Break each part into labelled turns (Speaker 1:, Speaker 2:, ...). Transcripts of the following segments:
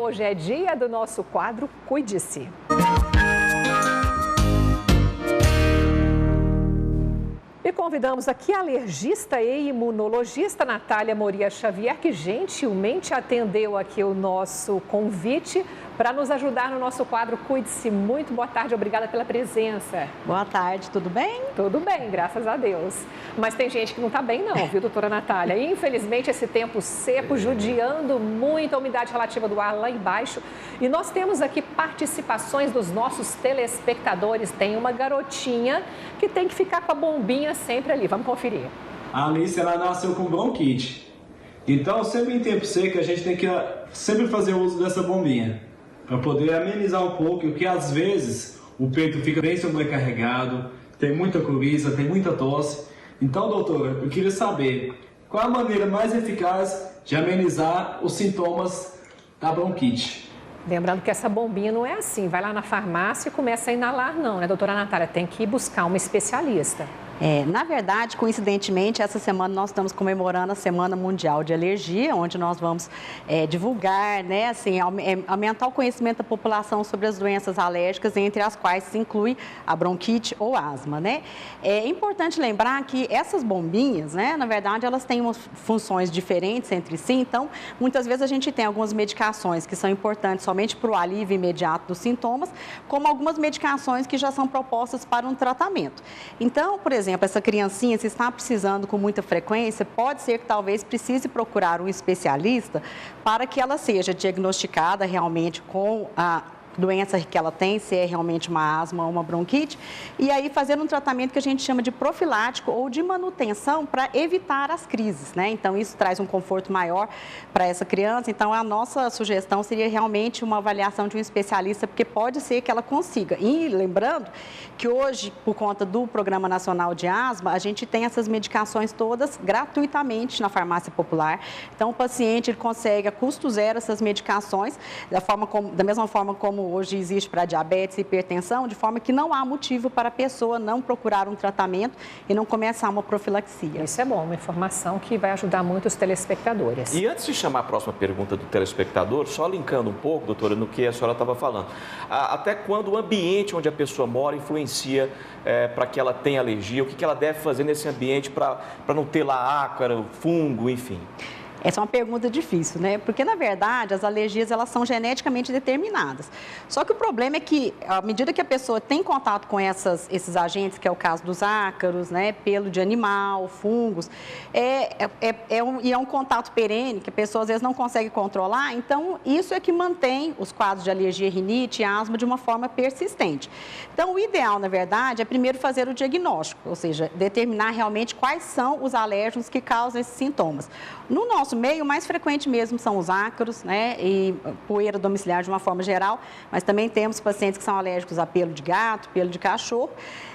Speaker 1: hoje é dia do nosso quadro Cuide-se. E convidamos aqui a alergista e imunologista Natália Moria Xavier, que gentilmente atendeu aqui o nosso convite para nos ajudar no nosso quadro Cuide-se. Muito boa tarde, obrigada pela presença.
Speaker 2: Boa tarde, tudo bem?
Speaker 1: Tudo bem, graças a Deus. Mas tem gente que não está bem não, viu, doutora Natália? E, infelizmente, esse tempo seco judiando muito a umidade relativa do ar lá embaixo. E nós temos aqui participações dos nossos telespectadores. Tem uma garotinha que tem que ficar com a bombinha sempre ali. Vamos conferir.
Speaker 3: A Alice, ela nasceu com bronquite. Então, sempre em tempo seco, a gente tem que sempre fazer uso dessa bombinha, para poder amenizar um pouco, porque às vezes o peito fica bem sobrecarregado, tem muita coriza, tem muita tosse. Então, doutora, eu queria saber qual a maneira mais eficaz de amenizar os sintomas da bronquite.
Speaker 1: Lembrando que essa bombinha não é assim, vai lá na farmácia e começa a inalar não, né, doutora Natália? Tem que ir buscar uma especialista.
Speaker 2: Na verdade, coincidentemente, essa semana nós estamos comemorando a Semana Mundial de Alergia, onde nós vamos divulgar, né, assim, aumentar o conhecimento da população sobre as doenças alérgicas, entre as quais se inclui a bronquite ou asma, né? É importante lembrar que essas bombinhas, né, na verdade, elas têm umas funções diferentes entre si, então, muitas vezes a gente tem algumas medicações que são importantes somente para o alívio imediato dos sintomas, como algumas medicações que já são propostas para um tratamento. Então, por exemplo, essa criancinha, se está precisando com muita frequência, pode ser que talvez precise procurar um especialista para que ela seja diagnosticada realmente com a doença que ela tem, se é realmente uma asma ou uma bronquite, e aí fazer um tratamento que a gente chama de profilático ou de manutenção para evitar as crises, né? Então, isso traz um conforto maior para essa criança. Então, a nossa sugestão seria realmente uma avaliação de um especialista, porque pode ser que ela consiga. E lembrando que hoje, por conta do Programa Nacional de Asma, a gente tem essas medicações todas gratuitamente na farmácia popular. Então, o paciente ele consegue a custo zero essas medicações, da mesma forma como hoje existe para diabetes e hipertensão, de forma que não há motivo para a pessoa não procurar um tratamento e não começar uma profilaxia.
Speaker 1: Isso é bom, uma informação que vai ajudar muito os telespectadores.
Speaker 4: E antes de chamar a próxima pergunta do telespectador, só linkando um pouco, doutora, no que a senhora estava falando, até quando o ambiente onde a pessoa mora influencia para que ela tenha alergia, o que ela deve fazer nesse ambiente para não ter lá ácaro, fungo, enfim?
Speaker 2: Essa é uma pergunta difícil, né? Porque, na verdade, as alergias, elas são geneticamente determinadas. Só que o problema é que, à medida que a pessoa tem contato com esses agentes, que é o caso dos ácaros, né? Pelo de animal, fungos, é um contato perene, que a pessoa, às vezes, não consegue controlar. Então, isso é que mantém os quadros de alergia, rinite e asma de uma forma persistente. Então, o ideal, na verdade, é primeiro fazer o diagnóstico, ou seja, determinar realmente quais são os alérgenos que causam esses sintomas. No nosso meio, o mais frequente mesmo são os ácaros, né, e poeira domiciliar de uma forma geral, mas também temos pacientes que são alérgicos a pelo de gato, pelo de cachorro.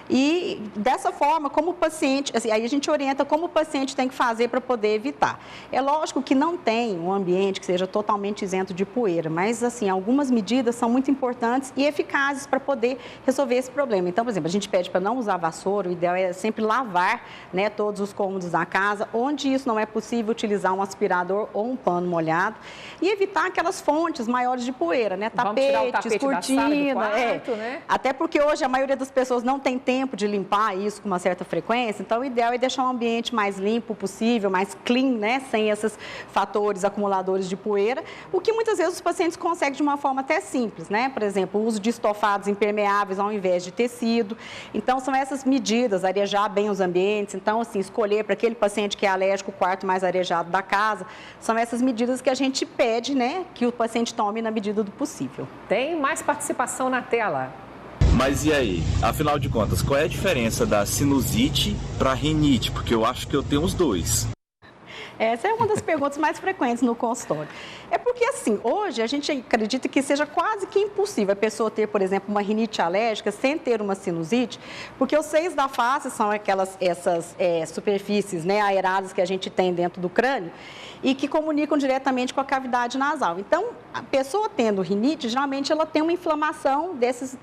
Speaker 2: E dessa forma, como o paciente, assim, aí a gente orienta como o paciente tem que fazer para poder evitar. É lógico que não tem um ambiente que seja totalmente isento de poeira, mas assim, algumas medidas são muito importantes e eficazes para poder resolver esse problema. Então, por exemplo, a gente pede para não usar vassoura, o ideal é sempre lavar, né, todos os cômodos da casa, onde isso não é possível, utilizar um aspirador ou um pano molhado e evitar aquelas fontes maiores de poeira, né, tapetes, cortina,
Speaker 1: né?
Speaker 2: Até porque hoje a maioria das pessoas não tem tempo de limpar isso com uma certa frequência, então o ideal é deixar um ambiente mais limpo possível, mais clean, né, sem esses fatores acumuladores de poeira, o que muitas vezes os pacientes conseguem de uma forma até simples, né, por exemplo, o uso de estofados impermeáveis ao invés de tecido. Então são essas medidas, arejar bem os ambientes, então assim, escolher para aquele paciente que é alérgico o quarto mais arejado da casa, são essas medidas que a gente pede, né, que o paciente tome na medida do possível.
Speaker 1: Tem mais participação na tela.
Speaker 5: Mas e aí? Afinal de contas, qual é a diferença da sinusite para rinite? Porque eu acho que eu tenho os dois.
Speaker 2: Essa é uma das perguntas mais frequentes no consultório. É porque, assim, hoje a gente acredita que seja quase que impossível a pessoa ter, por exemplo, uma rinite alérgica sem ter uma sinusite, porque os seios da face são essas superfícies, né, aeradas que a gente tem dentro do crânio e que comunicam diretamente com a cavidade nasal. Então, a pessoa tendo rinite, geralmente ela tem uma inflamação desses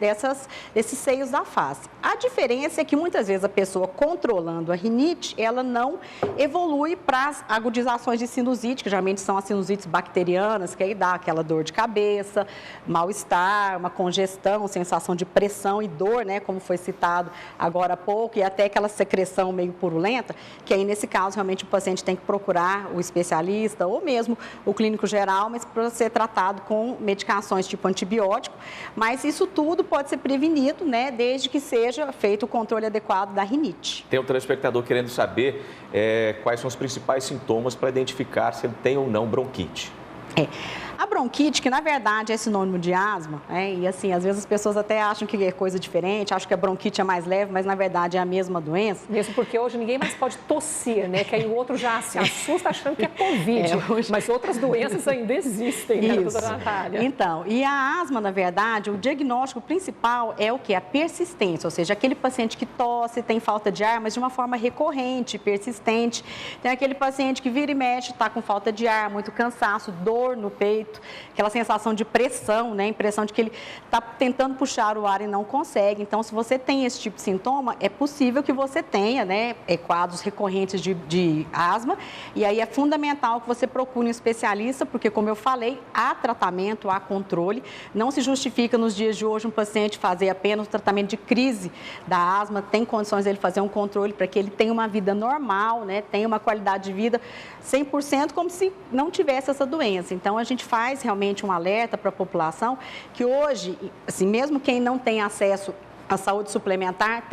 Speaker 2: seios da face. A diferença é que muitas vezes a pessoa controlando a rinite, ela não evolui para as agudizações de sinusite, que geralmente são as sinusites bacterianas, que aí dá aquela dor de cabeça, mal-estar, uma congestão, sensação de pressão e dor, né, como foi citado agora há pouco, e até aquela secreção meio purulenta, que aí nesse caso realmente o paciente tem que procurar o especialista ou mesmo o clínico geral, mas para ser tratado com medicações tipo antibiótico, mas isso tudo pode ser prevenido, né, desde que seja feito o controle adequado da rinite.
Speaker 4: Tem um telespectador querendo saber quais são os principais sintomas para identificar se ele tem ou não bronquite.
Speaker 2: A bronquite, que na verdade é sinônimo de asma, e assim, às vezes as pessoas até acham que é coisa diferente, acham que a bronquite é mais leve, mas na verdade é a mesma doença.
Speaker 1: Mesmo porque hoje ninguém mais pode tossir, né? Que aí o outro já se assusta achando que é Covid. Mas outras doenças ainda existem, né, doutora Natália?
Speaker 2: Então, e a asma, na verdade, o diagnóstico principal é o quê? A persistência, ou seja, aquele paciente que tosse, tem falta de ar, mas de uma forma recorrente, persistente. Tem aquele paciente que vira e mexe, está com falta de ar, muito cansaço, dor no peito, aquela sensação de pressão, né? Impressão de que ele está tentando puxar o ar e não consegue. Então, se você tem esse tipo de sintoma, é possível que você tenha, né, quadros recorrentes de asma. E aí é fundamental que você procure um especialista, porque, como eu falei, há tratamento, há controle. Não se justifica nos dias de hoje um paciente fazer apenas o tratamento de crise da asma. Tem condições dele fazer um controle para que ele tenha uma vida normal, né? Tenha uma qualidade de vida 100% como se não tivesse essa doença. Então, a gente faz realmente um alerta para a população que hoje, assim, mesmo quem não tem acesso à saúde suplementar,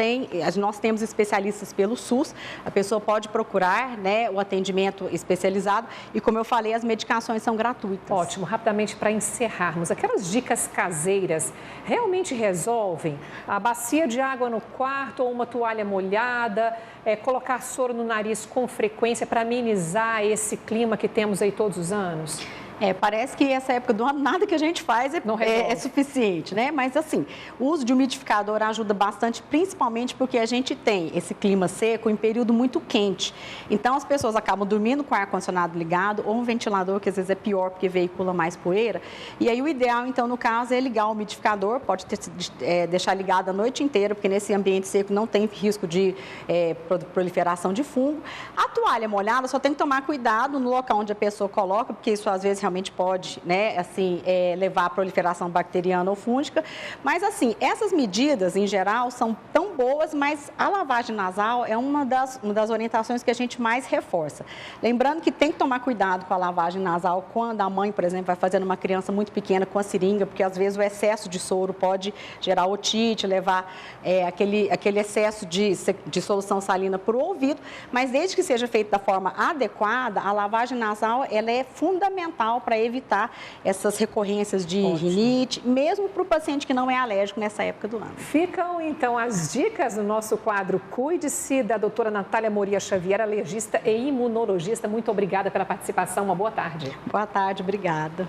Speaker 2: nós temos especialistas pelo SUS, a pessoa pode procurar, né, o atendimento especializado e, como eu falei, as medicações são gratuitas.
Speaker 1: Ótimo, rapidamente para encerrarmos, aquelas dicas caseiras realmente resolvem? A bacia de água no quarto ou uma toalha molhada, colocar soro no nariz com frequência para amenizar esse clima que temos aí todos os anos?
Speaker 2: Parece que essa época do ano, nada que a gente faz é suficiente, né? Mas, assim, o uso de umidificador ajuda bastante, principalmente porque a gente tem esse clima seco em período muito quente. Então, as pessoas acabam dormindo com o ar-condicionado ligado ou um ventilador, que às vezes é pior porque veicula mais poeira. E aí, o ideal, então, no caso, é ligar o umidificador, pode deixar ligado a noite inteira, porque nesse ambiente seco não tem risco de proliferação de fungo. A toalha molhada, só tem que tomar cuidado no local onde a pessoa coloca, porque isso, às vezes, realmente pode, né, assim, levar à proliferação bacteriana ou fúngica, mas assim, essas medidas em geral são tão boas, mas a lavagem nasal é uma das orientações que a gente mais reforça. Lembrando que tem que tomar cuidado com a lavagem nasal quando a mãe, por exemplo, vai fazer numa criança muito pequena com a seringa, porque às vezes o excesso de soro pode gerar otite, levar aquele excesso de solução salina para o ouvido, mas desde que seja feito da forma adequada, a lavagem nasal ela é fundamental para evitar essas recorrências de rinite, mesmo para o paciente que não é alérgico nessa época do ano.
Speaker 1: Ficam, então, as dicas no nosso quadro Cuide-se, da doutora Natália Moria Xavier, alergista e imunologista. Muito obrigada pela participação, uma boa tarde.
Speaker 2: Boa tarde, obrigada.